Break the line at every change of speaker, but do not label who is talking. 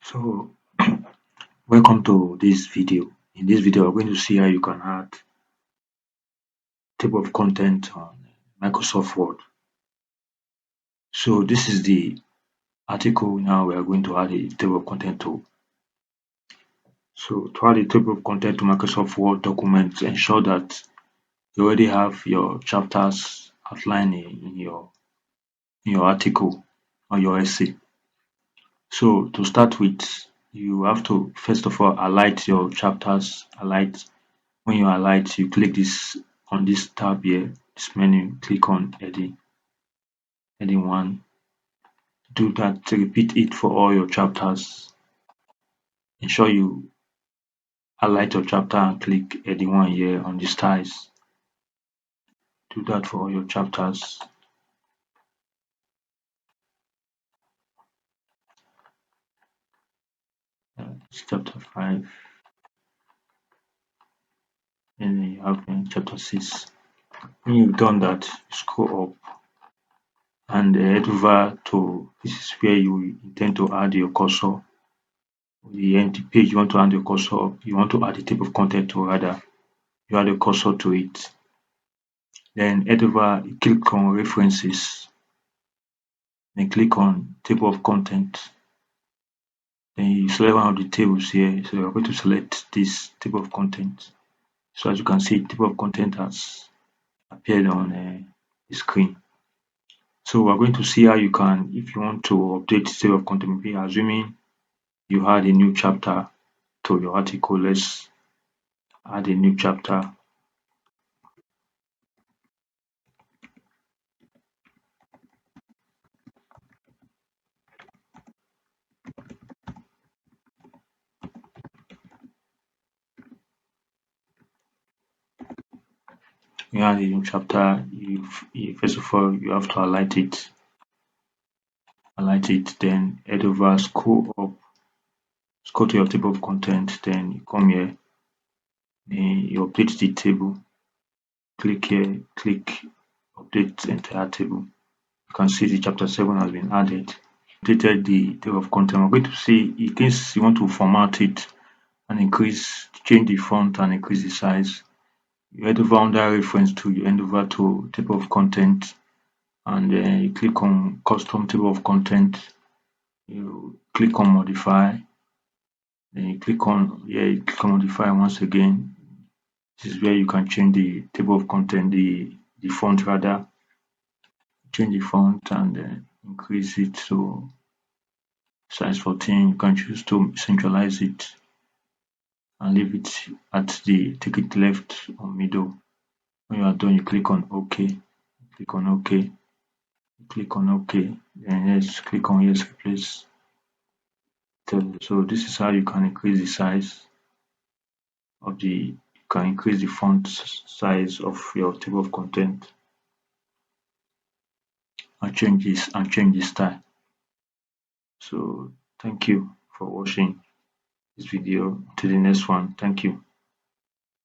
So welcome to this video. In this video, we're going to see how you can add table of content on Microsoft Word. So this is the article now we are going to add a table of content to. So to add a table of content to Microsoft Word document, ensure that you already have your chapters outlined in your article or your essay. So to start with, you have to first of all highlight your chapters. When you highlight, you click this on this tab here, this menu, click on heading 1. Do that, repeat it for all your chapters. Ensure you highlight your chapter and click heading 1 here on the styles. Do that for all your chapters. It's chapter 5. And then you have chapter 6. When you've done that, scroll up and head over to this is where you intend to add your cursor. The empty page you want to add your cursor, you want to add a table of content to, rather you add a cursor to it. Then head over, click on references, then click on table of content. Then you select one of the tables here. So you're going to select this table of content. So as you can see, table of content has appeared on the screen. So we're going to see how you can, if you want to update the table of content, maybe assuming you add a new chapter to your article. Let's add a new chapter. You add a new chapter. First of all, you have to highlight it. Then head over, scroll up, scroll to your table of content, then you come here, then you update the table. Click here, click update entire table. You can see the chapter 7 has been added. Updated the table of content. We're going to see in case you want to format it and change the font and increase the size. You head over under reference to, you head over to table of content, and then you click on custom table of content. You click on modify. Then you click on modify once again. This is where you can change the table of content, the font rather. Change the font and increase it to size 14. You can choose to centralize it and leave it at take it left or middle. When you are done, you click on OK. Click on OK. Click on OK. Then yes, click on yes, replace. So this is how you can increase the size of you can increase the font size of your table of content and change the style. So thank you for watching this video. To the next one. Thank you.